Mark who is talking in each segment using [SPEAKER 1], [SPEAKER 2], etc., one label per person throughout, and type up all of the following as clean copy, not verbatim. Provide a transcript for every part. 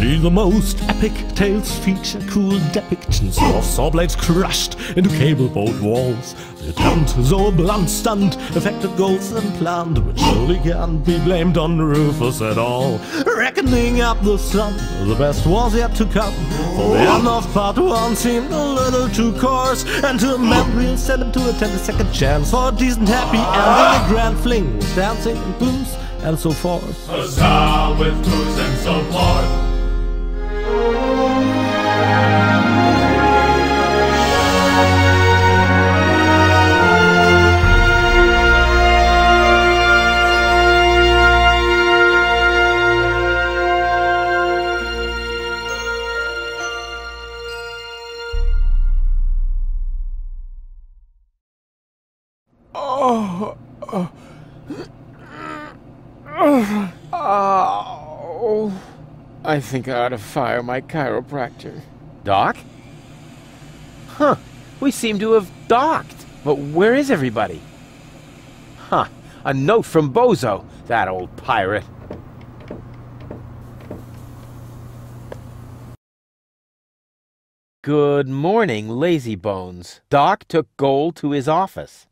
[SPEAKER 1] Only the most epic tales feature cool depictions of saw blades crushed into cable boat walls. The attempt, though a blunt stunt, affected goals and planned, which surely can't be blamed on Rufus at all. Reckoning up the sum, the best was yet to come. For the end of part one seemed a little too coarse, and to a man we'll send him to attempt a second chance for a decent happy ending. A grand fling with dancing and booze and so forth.
[SPEAKER 2] Huzzah with booze and so forth.
[SPEAKER 3] I think I ought to fire my chiropractor. Doc? Huh. We seem to have docked. But where is everybody? Huh. A note from Bozo, that old pirate. Good morning, lazy bones. Doc took Gold to his office.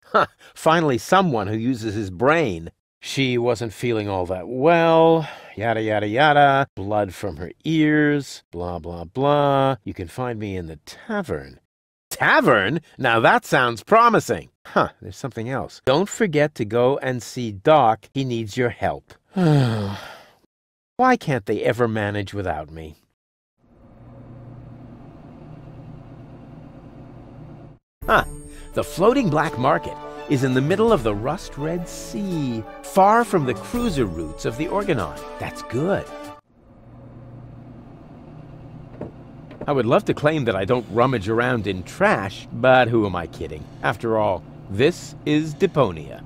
[SPEAKER 3] Huh. Finally someone who uses his brain. She wasn't feeling all that well, yada yada yada, blood from her ears, blah blah blah. You can find me in the tavern. Tavern? Now that sounds promising. Huh, there's something else. Don't forget to go and see Doc. He needs your help. Why can't they ever manage without me? Huh, the floating black market is in the middle of the rust-red sea, far from the cruiser routes of the Orgonon. That's good. I would love to claim that I don't rummage around in trash, but who am I kidding? After all, this is Deponia.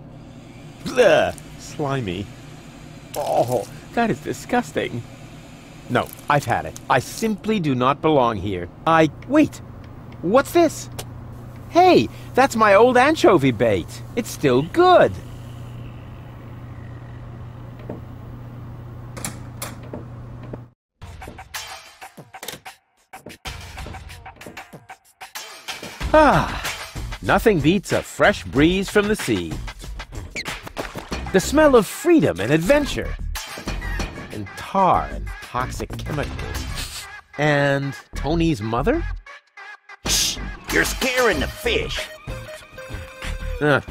[SPEAKER 3] Blech, slimy. Oh, that is disgusting. No, I've had it. I simply do not belong here. Wait! What's this? Hey, that's my old anchovy bait. It's still good. Nothing beats a fresh breeze from the sea. The smell of freedom and adventure. And tar and toxic chemicals. And Tony's mother?
[SPEAKER 4] You're scaring the fish.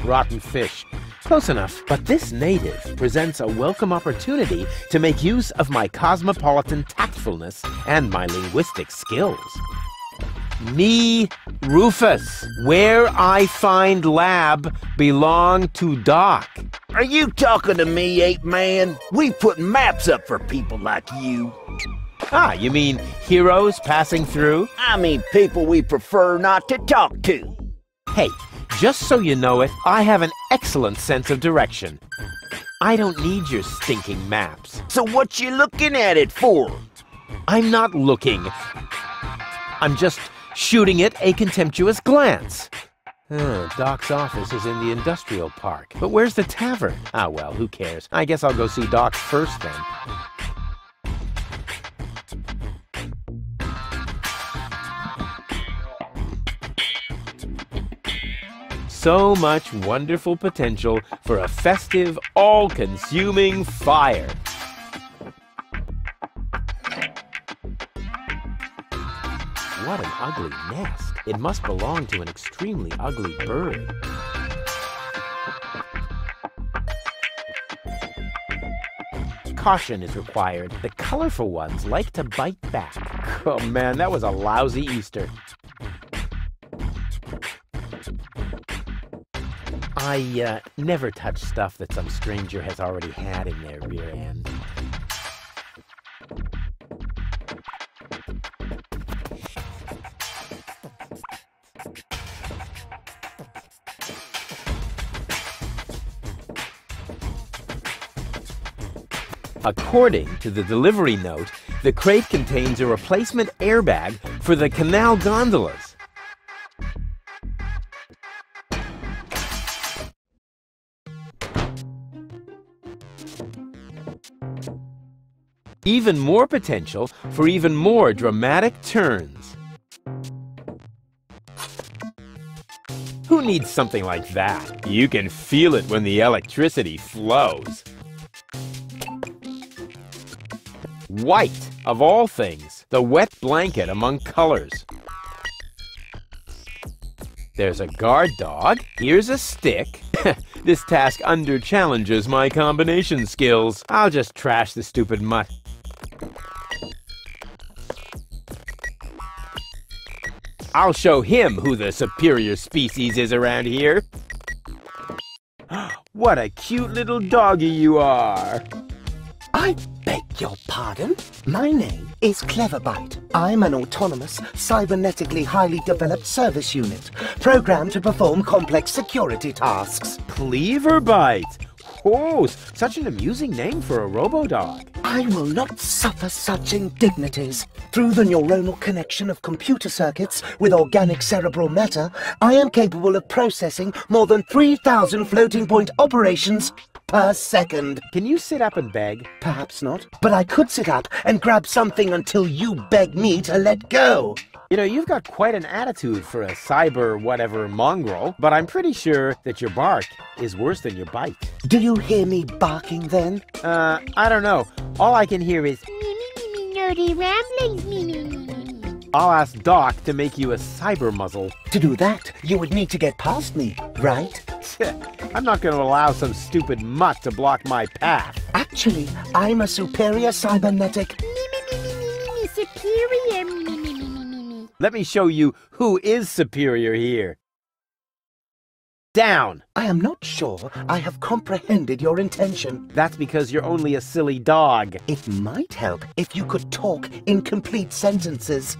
[SPEAKER 3] Rotten fish. Close enough. But this native presents a welcome opportunity to make use of my cosmopolitan tactfulness and my linguistic skills. Me, Rufus, where I find lab belong to Doc.
[SPEAKER 4] Are you talking to me, ape man? We put maps up for people like you.
[SPEAKER 3] You mean heroes passing through?
[SPEAKER 4] I mean people we prefer not to talk to.
[SPEAKER 3] Hey, just so you know it, I have an excellent sense of direction. I don't need your stinking maps.
[SPEAKER 4] So what you looking at it for?
[SPEAKER 3] I'm not looking. I'm just shooting it a contemptuous glance. Doc's office is in the industrial park. But where's the tavern? Well, who cares? I guess I'll go see Doc first then. So much wonderful potential for a festive, all-consuming fire. What an ugly nest. It must belong to an extremely ugly bird. Caution is required. The colorful ones like to bite back. Oh man, that was a lousy Easter. I never touch stuff that some stranger has already had in their rear end. According to the delivery note, the crate contains a replacement airbag for the canal gondolas. Even more potential for even more dramatic turns. Who needs something like that? You can feel it when the electricity flows. White, of all things, the wet blanket among colors. There's a guard dog. Here's a stick. This task under-challenges my combination skills. I'll just trash the stupid mutt. I'll show him who the superior species is around here. What a cute little doggy you are.
[SPEAKER 5] I beg your pardon? My name is Cleverbite. I'm an autonomous, cybernetically highly developed service unit, programmed to perform complex security tasks.
[SPEAKER 3] Cleverbite. Oh, such an amusing name for a robo-dog.
[SPEAKER 5] I will not suffer such indignities. Through the neuronal connection of computer circuits with organic cerebral matter, I am capable of processing more than 3,000 floating-point operations per second.
[SPEAKER 3] Can you sit up and beg?
[SPEAKER 5] Perhaps not, but I could sit up and grab something until you beg me to let go.
[SPEAKER 3] You know, you've got quite an attitude for a cyber-whatever mongrel, but I'm pretty sure that your bark is worse than your bite.
[SPEAKER 5] Do you hear me barking then?
[SPEAKER 3] I don't know. All I can hear is
[SPEAKER 6] Me, nerdy ramblings, me.
[SPEAKER 3] I'll ask Doc to make you a cyber muzzle.
[SPEAKER 5] To do that, you would need to get past me, right?
[SPEAKER 3] I'm not going to allow some stupid mutt to block my path.
[SPEAKER 5] Actually, I'm a superior cybernetic...
[SPEAKER 6] Me, superior, me.
[SPEAKER 3] Let me show you who is superior here. Down!
[SPEAKER 5] I am not sure I have comprehended your intention.
[SPEAKER 3] That's because you're only a silly dog.
[SPEAKER 5] It might help if you could talk in complete sentences.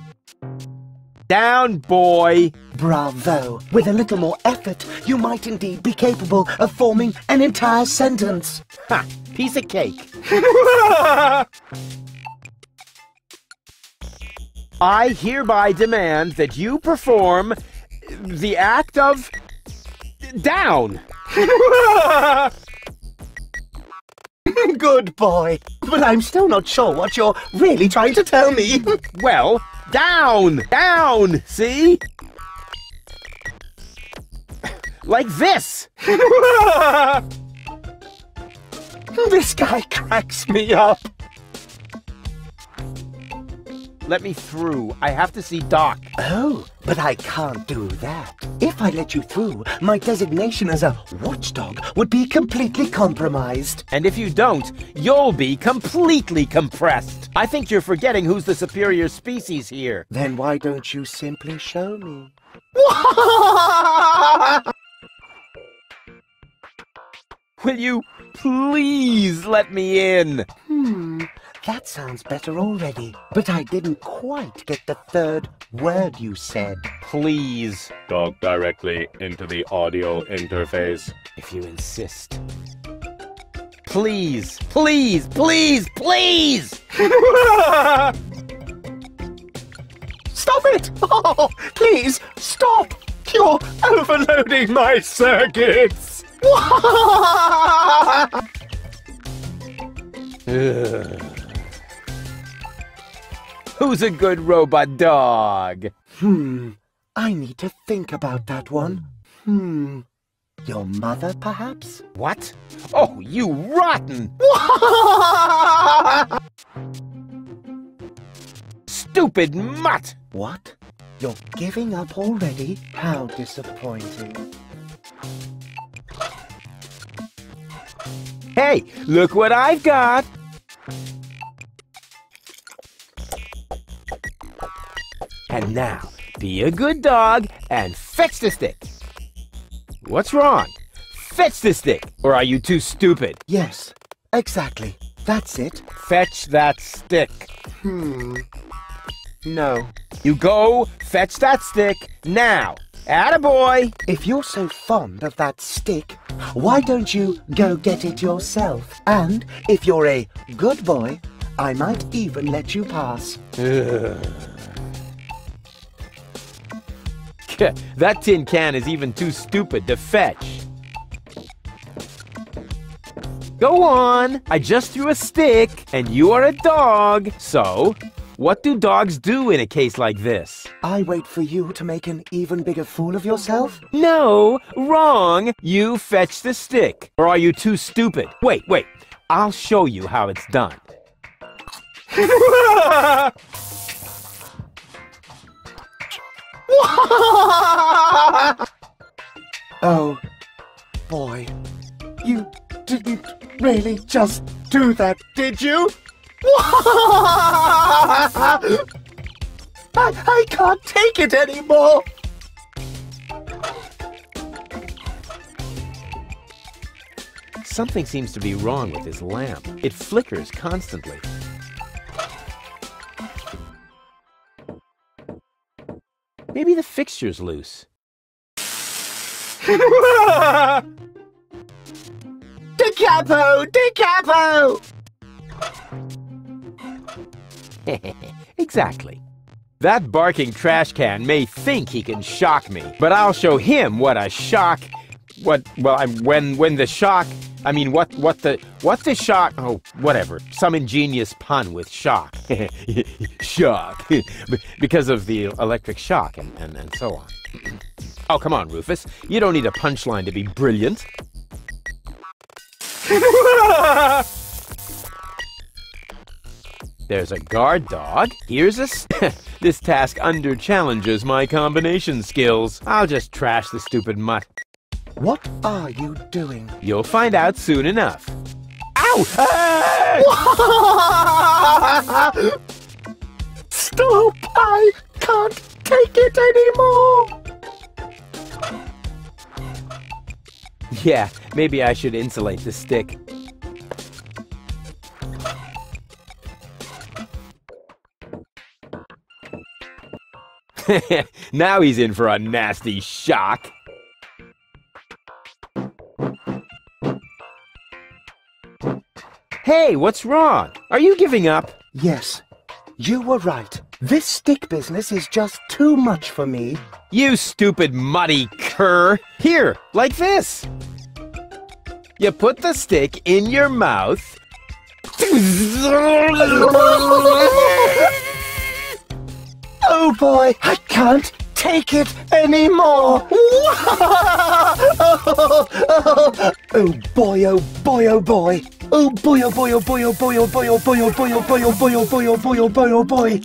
[SPEAKER 3] Down, boy!
[SPEAKER 5] Bravo! With a little more effort, you might indeed be capable of forming an entire sentence.
[SPEAKER 3] Ha! Piece of cake. I hereby demand that you perform the act of down.
[SPEAKER 5] Good boy. But I'm still not sure what you're really trying to tell me.
[SPEAKER 3] Well, down, down, see? Like this.
[SPEAKER 5] This guy cracks me up.
[SPEAKER 3] Let me through. I have to see Doc.
[SPEAKER 5] Oh, but I can't do that. If I let you through, my designation as a watchdog would be completely compromised.
[SPEAKER 3] And if you don't, you'll be completely compressed. I think you're forgetting who's the superior species here.
[SPEAKER 5] Then why don't you simply show me?
[SPEAKER 3] Will you please let me in?
[SPEAKER 5] That sounds better already. But I didn't quite get the third word you said.
[SPEAKER 3] Please.
[SPEAKER 2] Talk directly into the audio interface.
[SPEAKER 3] If you insist. Please, please, please, please!
[SPEAKER 5] Stop it! Oh, please, stop! You're overloading my circuits!
[SPEAKER 3] Who's a good robot dog?
[SPEAKER 5] I need to think about that one. Your mother, perhaps?
[SPEAKER 3] What? Oh, you rotten! Stupid mutt!
[SPEAKER 5] What? You're giving up already? How disappointing.
[SPEAKER 3] Hey, look what I've got! And now, be a good dog and fetch the stick. What's wrong? Fetch the stick, or are you too stupid?
[SPEAKER 5] Yes, exactly. That's it.
[SPEAKER 3] Fetch that stick.
[SPEAKER 5] No.
[SPEAKER 3] You go fetch that stick now. Attaboy!
[SPEAKER 5] If you're so fond of that stick, why don't you go get it yourself? And if you're a good boy, I might even let you pass.
[SPEAKER 3] That tin can is even too stupid to fetch. Go on. I just threw a stick, and you are a dog. So, what do dogs do in a case like this?
[SPEAKER 5] I wait for you to make an even bigger fool of yourself?
[SPEAKER 3] No, wrong. You fetch the stick. Or are you too stupid? Wait. I'll show you how it's done.
[SPEAKER 5] Oh, boy. You didn't really just do that, did you? I can't take it anymore!
[SPEAKER 3] Something seems to be wrong with this lamp. It flickers constantly. Maybe the fixture's loose.
[SPEAKER 5] Da capo!
[SPEAKER 3] Exactly. That barking trash can may think he can shock me, but I'll show him what a shock... what the shock... Oh, whatever. Some ingenious pun with shock. Shock. Because of the electric shock and so on. Oh, come on, Rufus. You don't need a punchline to be brilliant. There's a guard dog. Here's a... This task under-challenges my combination skills. I'll just trash the stupid mutt.
[SPEAKER 5] What are you doing?
[SPEAKER 3] You'll find out soon enough. Ow!
[SPEAKER 5] Stop! I can't take it anymore!
[SPEAKER 3] Yeah, maybe I should insulate the stick. Now he's in for a nasty shock. Hey, what's wrong? Are you giving up?
[SPEAKER 5] Yes, you were right. This stick business is just too much for me.
[SPEAKER 3] You stupid muddy cur! Here, like this! You put the stick in your mouth...
[SPEAKER 5] Oh boy, I can't take it anymore! Oh boy, oh boy, oh boy! Oh boy, oh boy, oh boy, oh boy, oh boy, oh boy, oh boy, oh boy, oh boy, oh boy, oh boy, oh boy, oh boy!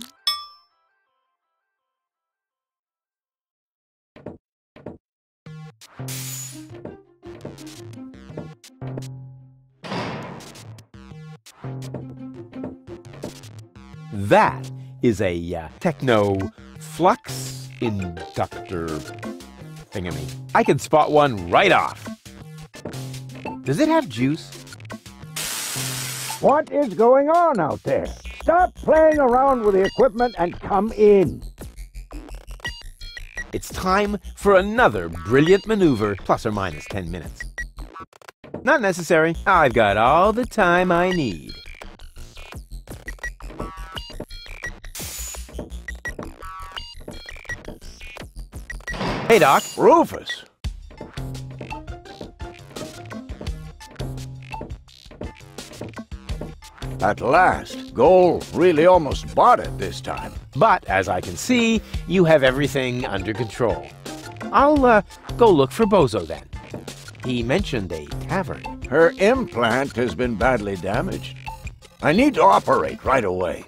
[SPEAKER 3] That is a techno flux inductor thingamy. I can spot one right off. Does it have juice?
[SPEAKER 7] What is going on out there? Stop playing around with the equipment and come in.
[SPEAKER 3] It's time for another brilliant maneuver, plus or minus 10 minutes. Not necessary. I've got all the time I need. Hey, Doc.
[SPEAKER 4] Rufus! At last, Goal really almost bought it this time.
[SPEAKER 3] But, as I can see, you have everything under control. I'll go look for Bozo then. He mentioned a tavern.
[SPEAKER 4] Her implant has been badly damaged. I need to operate right away.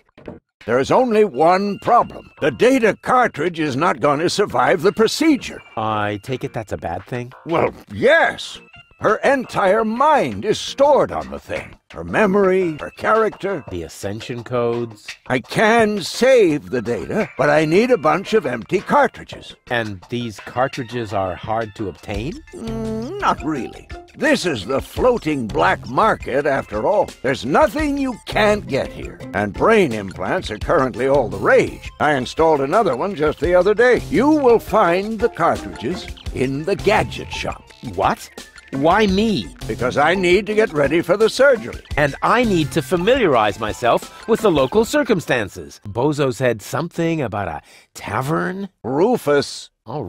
[SPEAKER 4] There is only one problem. The data cartridge is not going to survive the procedure.
[SPEAKER 3] I take it that's a bad thing?
[SPEAKER 4] Well, yes. Her entire mind is stored on the thing. Her memory, her character.
[SPEAKER 3] The ascension codes?
[SPEAKER 4] I can save the data, but I need a bunch of empty cartridges.
[SPEAKER 3] And these cartridges are hard to obtain?
[SPEAKER 4] Not really. This is the floating black market, after all. There's nothing you can't get here. And brain implants are currently all the rage. I installed another one just the other day. You will find the cartridges in the gadget shop.
[SPEAKER 3] What? Why me?
[SPEAKER 4] Because I need to get ready for the surgery.
[SPEAKER 3] And I need to familiarize myself with the local circumstances. Bozo said something about a tavern?
[SPEAKER 4] Rufus,
[SPEAKER 3] All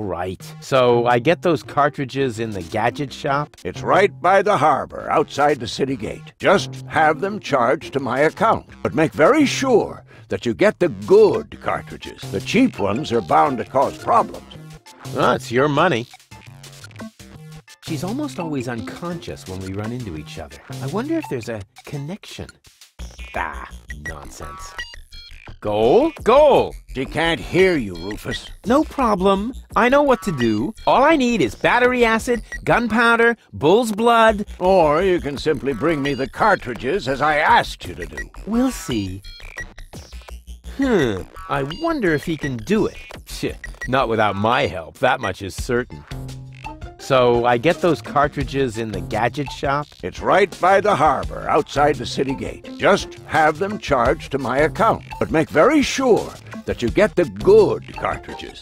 [SPEAKER 3] right. So I get those cartridges in the gadget shop?
[SPEAKER 4] It's right by the harbor, outside the city gate. Just have them charged to my account. But make very sure that you get the good cartridges. The cheap ones are bound to cause problems.
[SPEAKER 3] Well, it's your money. She's almost always unconscious when we run into each other. I wonder if there's a connection. Ah, nonsense. Goal!
[SPEAKER 4] She can't hear you, Rufus.
[SPEAKER 3] No problem. I know what to do. All I need is battery acid, gunpowder, bull's blood.
[SPEAKER 4] Or you can simply bring me the cartridges as I asked you to do.
[SPEAKER 3] We'll see. I wonder if he can do it. Not without my help, that much is certain. So I get those cartridges in the gadget shop?
[SPEAKER 4] It's right by the harbor, outside the city gate. Just have them charged to my account. But make very sure that you get the good cartridges.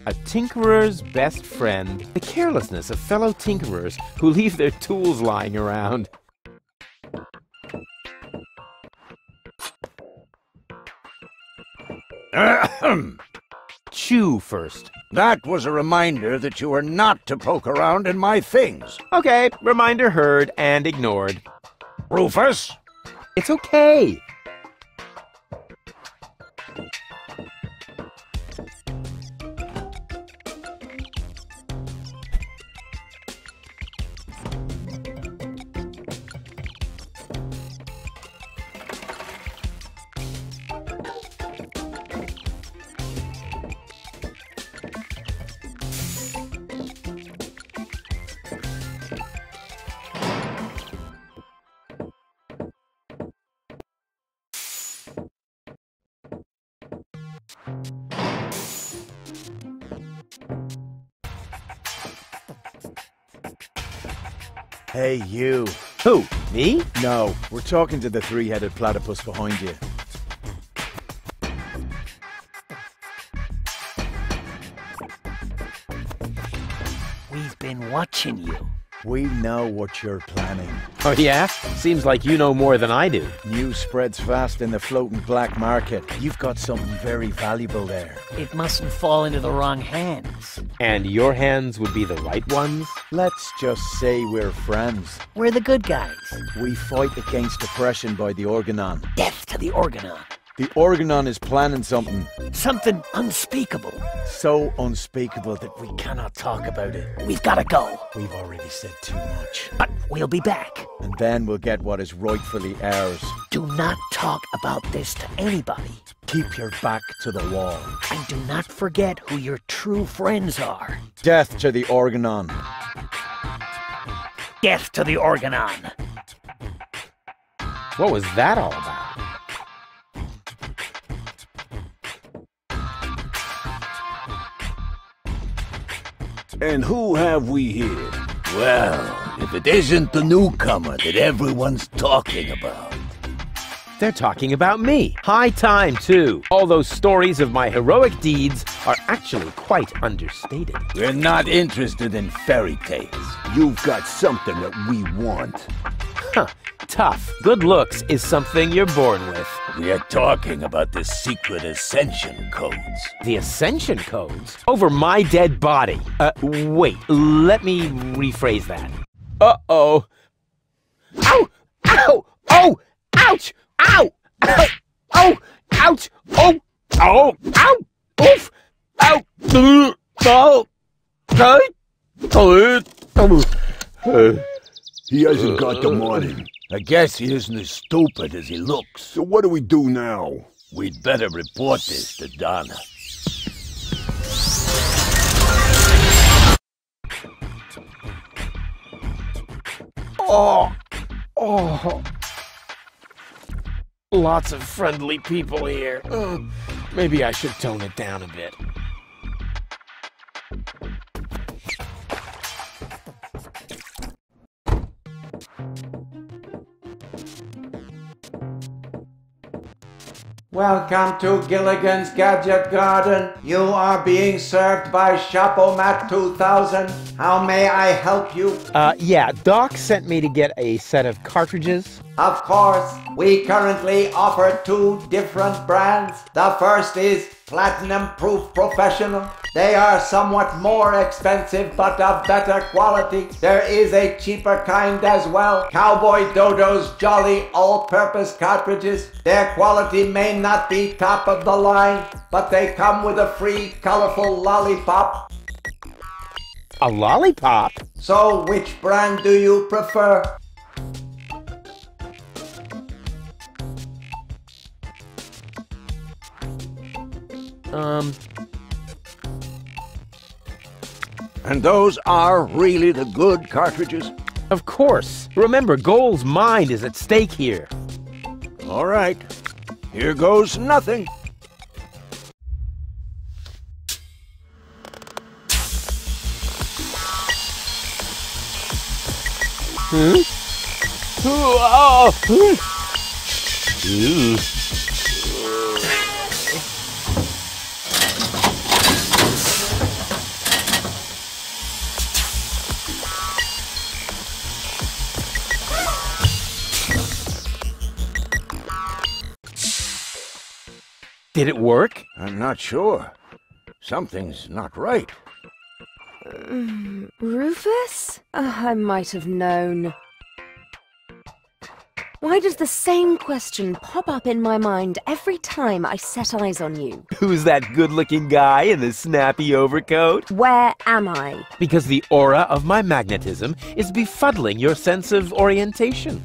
[SPEAKER 3] A tinkerer's best friend. The carelessness of fellow tinkerers who leave their tools lying around. Chew first.
[SPEAKER 4] That was a reminder that you were not to poke around in my things.
[SPEAKER 3] Okay, reminder heard and ignored.
[SPEAKER 4] Rufus?
[SPEAKER 3] It's okay.
[SPEAKER 8] Hey, you.
[SPEAKER 3] Who? Me?
[SPEAKER 8] No, we're talking to the three-headed platypus behind you.
[SPEAKER 5] We've been watching you.
[SPEAKER 8] We know what you're planning.
[SPEAKER 3] Oh yeah? Seems like you know more than I do.
[SPEAKER 8] News spreads fast in the floating black market. You've got something very valuable there.
[SPEAKER 5] It mustn't fall into the wrong hands.
[SPEAKER 3] And your hands would be the right ones?
[SPEAKER 8] Let's just say we're friends.
[SPEAKER 5] We're the good guys.
[SPEAKER 8] We fight against oppression by the Organon.
[SPEAKER 5] Death to the Organon.
[SPEAKER 8] The Organon is planning something
[SPEAKER 5] Something unspeakable.
[SPEAKER 8] so unspeakable that we cannot talk about it.
[SPEAKER 5] We've got to go.
[SPEAKER 8] We've already said too much.
[SPEAKER 5] But we'll be back.
[SPEAKER 8] And then we'll get what is rightfully ours.
[SPEAKER 5] Do not talk about this to anybody.
[SPEAKER 8] Keep your back to the wall.
[SPEAKER 5] And do not forget who your true friends are.
[SPEAKER 8] Death to the Organon.
[SPEAKER 5] Death to the Organon.
[SPEAKER 3] What was that all about?
[SPEAKER 9] And who have we here? Well, if it isn't the newcomer that everyone's talking about.
[SPEAKER 3] They're talking about me. High time, too. All those stories of my heroic deeds are actually quite understated.
[SPEAKER 9] We're not interested in fairy tales. You've got something that we want.
[SPEAKER 3] Huh. Tough. Good looks is something you're born with.
[SPEAKER 9] We are talking about the secret ascension codes.
[SPEAKER 3] The ascension codes? Over my dead body. Wait. Let me rephrase that. Uh-oh. Ow! Ow! Oh! Ouch! Ow! Ow! Oh! Ouch! Oh! Oh! Ow! Oof! Ow! Oh!
[SPEAKER 9] He hasn't got the money. I guess he isn't as stupid as he looks. So what do we do now? We'd better report this to Donna.
[SPEAKER 3] Oh! Oh! Lots of friendly people here. Maybe I should tone it down a bit.
[SPEAKER 10] Welcome to Gilligan's Gadget Garden. You are being served by Chapomat 2000. How may I help you?
[SPEAKER 3] Yeah, Doc sent me to get a set of cartridges.
[SPEAKER 10] Of course, we currently offer 2 different brands. The first is Platinum Proof Professional. They are somewhat more expensive but of better quality. There is a cheaper kind as well. Cowboy Dodo's Jolly All-Purpose Cartridges. Their quality may not be top of the line, but they come with a free colorful lollipop.
[SPEAKER 3] A lollipop?
[SPEAKER 10] So which brand do you prefer?
[SPEAKER 4] And those are really the good cartridges?
[SPEAKER 3] Of course. Remember, Goal's mind is at stake here.
[SPEAKER 4] All right. Here goes nothing.
[SPEAKER 3] Hmm? Oh! Ooh. Did it work?
[SPEAKER 4] I'm not sure. Something's not right.
[SPEAKER 11] Rufus? I might have known. Why does the same question pop up in my mind every time I set eyes on you?
[SPEAKER 3] Who's that good-looking guy in the snappy overcoat?
[SPEAKER 11] Where am I?
[SPEAKER 3] Because the aura of my magnetism is befuddling your sense of orientation.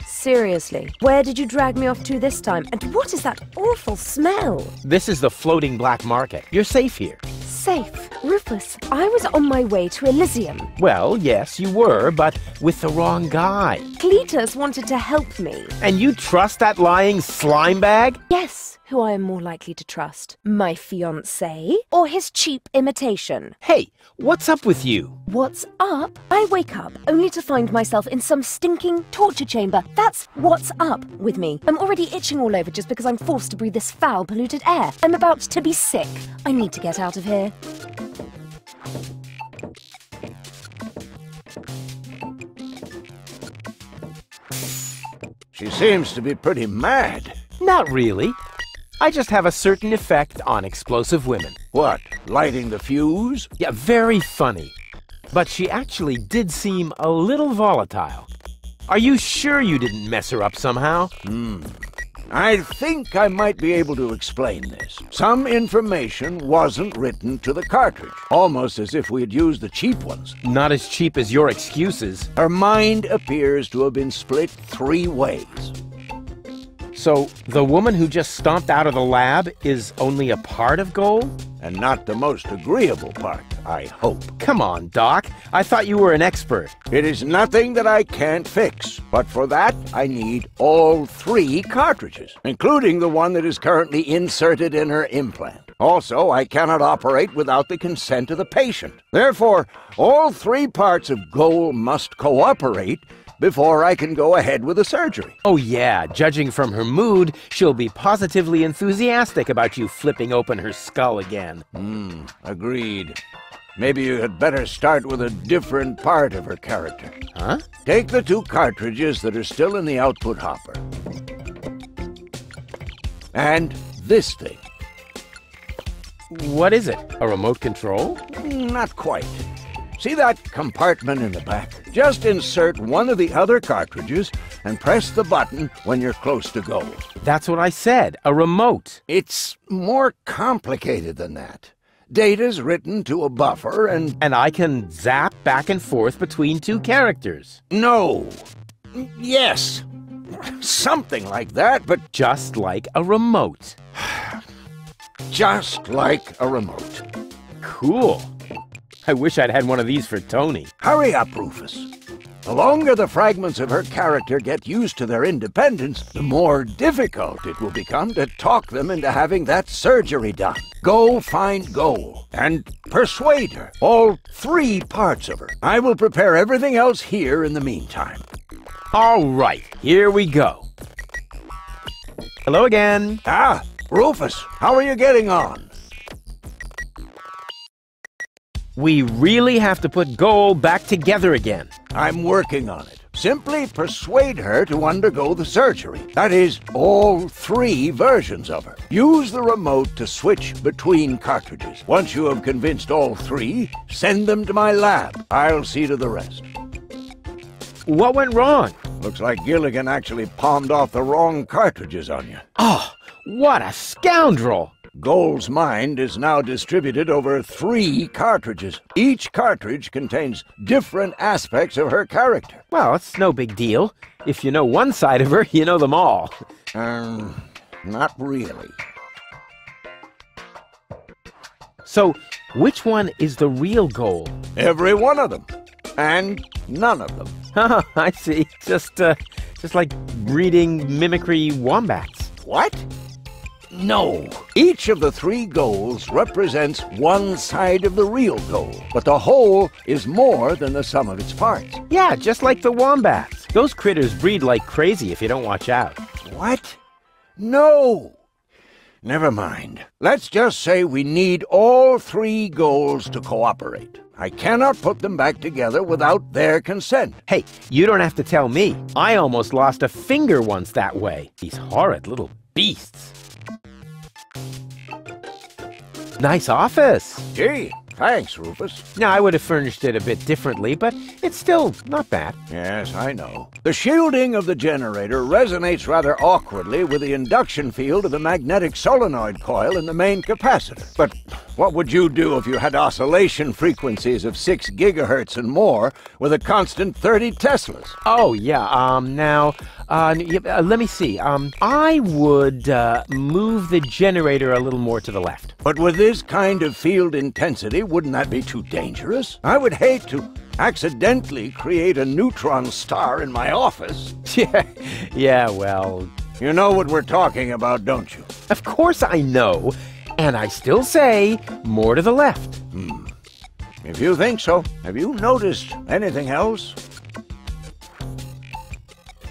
[SPEAKER 11] Seriously, where did you drag me off to this time? And what is that awful smell?
[SPEAKER 3] This is the floating black market. You're safe here.
[SPEAKER 11] Safe? Rufus, I was on my way to Elysium.
[SPEAKER 3] Well, yes, you were, but with the wrong guy.
[SPEAKER 11] Cletus wanted to help me.
[SPEAKER 3] And you trust that lying slime bag?
[SPEAKER 11] Yes, who I am more likely to trust. My fiancé or his cheap imitation?
[SPEAKER 3] Hey, what's up with you?
[SPEAKER 11] What's up? I wake up only to find myself in some stinking torture chamber. That's what's up with me. I'm already itching all over just because I'm forced to breathe this foul, polluted air. I'm about to be sick. I need to get out of here.
[SPEAKER 4] She seems to be pretty mad.
[SPEAKER 3] Not really. I just have a certain effect on explosive women.
[SPEAKER 4] What, lighting the fuse?
[SPEAKER 3] Yeah, very funny. But she actually did seem a little volatile. Are you sure you didn't mess her up somehow?
[SPEAKER 4] I think I might be able to explain this. Some information wasn't written to the cartridge, almost as if we had used the cheap ones.
[SPEAKER 3] Not as cheap as your excuses.
[SPEAKER 4] Her mind appears to have been split 3 ways.
[SPEAKER 3] So, the woman who just stomped out of the lab is only a part of Goal?
[SPEAKER 4] And not the most agreeable part, I hope.
[SPEAKER 3] Come on, Doc. I thought you were an expert.
[SPEAKER 4] It is nothing that I can't fix, but for that I need all 3 cartridges, including the one that is currently inserted in her implant. Also, I cannot operate without the consent of the patient. Therefore, all 3 parts of Goal must cooperate before I can go ahead with the surgery.
[SPEAKER 3] Oh yeah, judging from her mood, she'll be positively enthusiastic about you flipping open her skull again.
[SPEAKER 4] Agreed. Maybe you had better start with a different part of her character.
[SPEAKER 3] Huh?
[SPEAKER 4] Take the 2 cartridges that are still in the output hopper. And this thing.
[SPEAKER 3] What is it? A remote control?
[SPEAKER 4] Not quite. See that compartment in the back? Just insert one of the other cartridges and press the button when you're close to Goal.
[SPEAKER 3] That's what I said, a remote.
[SPEAKER 4] It's more complicated than that. Data's written to a buffer and...
[SPEAKER 3] And I can zap back and forth between 2 characters.
[SPEAKER 4] No. Yes. Something like that, but...
[SPEAKER 3] Just like a remote.
[SPEAKER 4] Just like a remote.
[SPEAKER 3] Cool. I wish I'd had one of these for Tony.
[SPEAKER 4] Hurry up, Rufus. The longer the fragments of her character get used to their independence, the more difficult it will become to talk them into having that surgery done. Go find Goal and persuade her. All 3 parts of her. I will prepare everything else here in the meantime.
[SPEAKER 3] All right, here we go. Hello again.
[SPEAKER 4] Ah, Rufus, how are you getting on?
[SPEAKER 3] We really have to put Goal back together again.
[SPEAKER 4] I'm working on it. Simply persuade her to undergo the surgery. That is, all 3 versions of her. Use the remote to switch between cartridges. Once you have convinced all 3, send them to my lab. I'll see to the rest.
[SPEAKER 3] What went wrong?
[SPEAKER 4] Looks like Gilligan actually palmed off the wrong cartridges on you.
[SPEAKER 3] Oh, what a scoundrel!
[SPEAKER 4] Gold's mind is now distributed over 3 cartridges. Each cartridge contains different aspects of her character.
[SPEAKER 3] Well, it's no big deal. If you know one side of her, you know them all.
[SPEAKER 4] Not really.
[SPEAKER 3] So, which one is the real goal?
[SPEAKER 4] Every one of them. And none of them.
[SPEAKER 3] Oh, I see. Just like breeding mimicry wombats.
[SPEAKER 4] What? No. Each of the 3 goals represents one side of the real goal, but the whole is more than the sum of its parts.
[SPEAKER 3] Yeah, just like the wombats. Those critters breed like crazy if you don't watch out.
[SPEAKER 4] What? No. Never mind. Let's just say we need all 3 goals to cooperate. I cannot put them back together without their consent.
[SPEAKER 3] Hey, you don't have to tell me. I almost lost a finger once that way. These horrid little beasts. Nice office.
[SPEAKER 4] Gee, thanks, Rufus.
[SPEAKER 3] Now, I would have furnished it a bit differently, but it's still not bad.
[SPEAKER 4] Yes, I know. The shielding of the generator resonates rather awkwardly with the induction field of the magnetic solenoid coil in the main capacitor. But what would you do if you had oscillation frequencies of 6 gigahertz and more with a constant 30 Teslas?
[SPEAKER 3] Oh, yeah, let me see. I would move the generator a little more to the left.
[SPEAKER 4] But with this kind of field intensity, wouldn't that be too dangerous? I would hate to accidentally create a neutron star in my office.
[SPEAKER 3] Yeah, well...
[SPEAKER 4] You know what we're talking about, don't you?
[SPEAKER 3] Of course I know, and I still say more to the left.
[SPEAKER 4] If you think so, have you noticed anything else?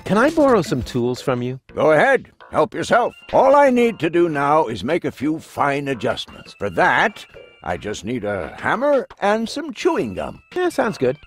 [SPEAKER 3] Can I borrow some tools from you?
[SPEAKER 4] Go ahead. Help yourself. All I need to do now is make a few fine adjustments. For that, I just need a hammer and some chewing gum.
[SPEAKER 3] Yeah, sounds good.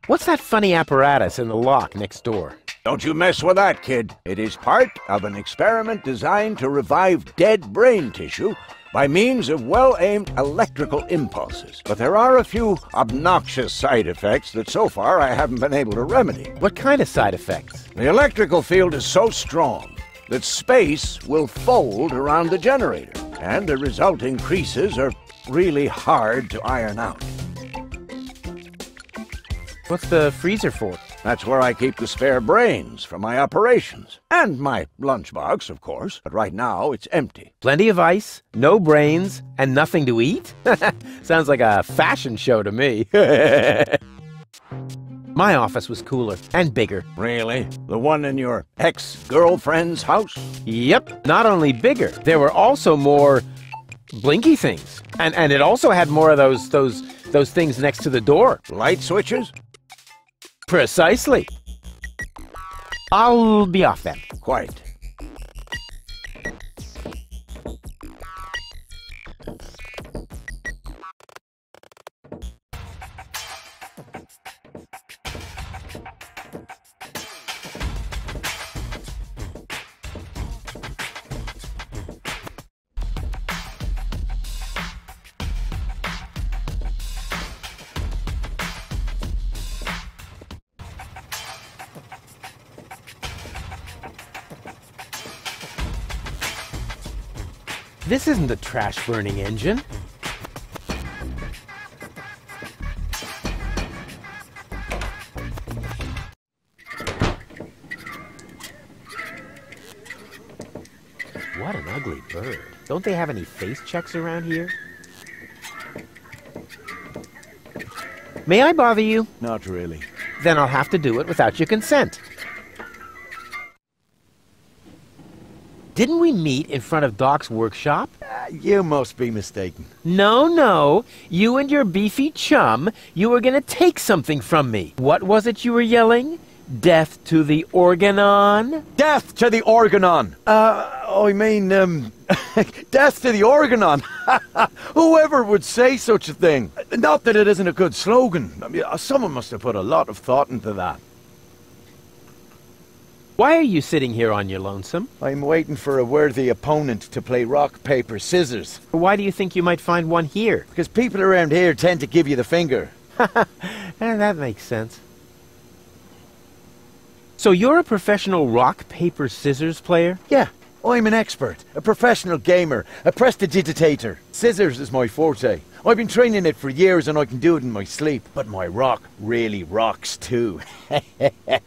[SPEAKER 3] What's that funny apparatus in the lock next door?
[SPEAKER 4] Don't you mess with that, kid. It is part of an experiment designed to revive dead brain tissue by means of well-aimed electrical impulses. But there are a few obnoxious side effects that so far I haven't been able to remedy.
[SPEAKER 3] What kind of side effects?
[SPEAKER 4] The electrical field is so strong that space will fold around the generator, and the resulting creases are really hard to iron out.
[SPEAKER 3] What's the freezer for?
[SPEAKER 4] That's where I keep the spare brains for my operations. And my lunchbox, of course. But right now, it's empty.
[SPEAKER 3] Plenty of ice, no brains, and nothing to eat? Sounds like a fashion show to me. My office was cooler and bigger.
[SPEAKER 4] Really? The one in your ex-girlfriend's house?
[SPEAKER 3] Yep. Not only bigger, there were also more blinky things. And it also had more of those things next to the door.
[SPEAKER 4] Light switches?
[SPEAKER 3] Precisely. I'll be off then.
[SPEAKER 4] Quite.
[SPEAKER 3] This isn't a trash-burning engine. What an ugly bird. Don't they have any face checks around here? May I bother you?
[SPEAKER 8] Not really.
[SPEAKER 3] Then I'll have to do it without your consent. Didn't we meet in front of Doc's workshop?
[SPEAKER 8] You must be mistaken.
[SPEAKER 3] No. You and your beefy chum, you were gonna take something from me. What was it you were yelling? Death to the organon?
[SPEAKER 8] Death to the organon! Death to the organon! Whoever would say such a thing? Not that it isn't a good slogan. I mean, someone must have put a lot of thought into that.
[SPEAKER 3] Why are you sitting here on your lonesome?
[SPEAKER 8] I'm waiting for a worthy opponent to play rock, paper, scissors.
[SPEAKER 3] Why do you think you might find one here?
[SPEAKER 8] Because people around here tend to give you the finger.
[SPEAKER 3] That makes sense. So you're a professional rock, paper, scissors player?
[SPEAKER 8] Yeah, I'm an expert, a professional gamer, a prestidigitator. Scissors is my forte. I've been training it for years and I can do it in my sleep. But my rock really rocks too.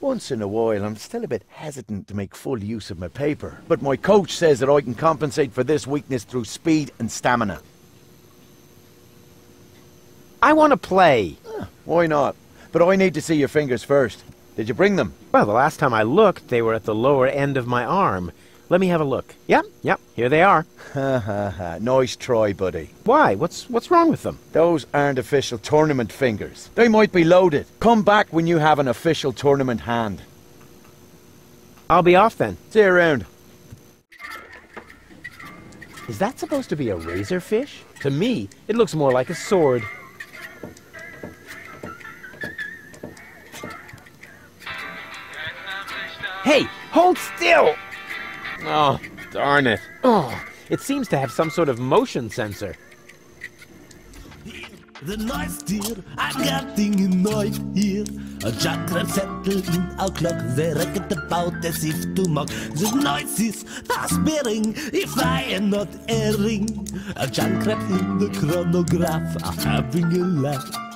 [SPEAKER 8] Once in a while, I'm still a bit hesitant to make full use of my paper. But my coach says that I can compensate for this weakness through speed and stamina.
[SPEAKER 3] I want to play.
[SPEAKER 8] Why not? But I need to see your fingers first. Did you bring them?
[SPEAKER 3] Well, the last time I looked, they were at the lower end of my arm. Let me have a look. Yep, here they are.
[SPEAKER 8] Ha ha ha. Nice try, buddy.
[SPEAKER 3] Why? What's wrong with them?
[SPEAKER 8] Those aren't official tournament fingers. They might be loaded. Come back when you have an official tournament hand.
[SPEAKER 3] I'll be off then.
[SPEAKER 8] See you around.
[SPEAKER 3] Is that supposed to be a razorfish? To me, it looks more like a sword. Hey, hold still! Oh, darn it. Oh, it seems to have some sort of motion sensor.
[SPEAKER 1] The noise, dear, I got thing neu hier. A Jackretzettel in our clock, they reckon about as if to mock. The noise is past bearing, if I am not erring. A Jackret in the chronograph are having a laugh.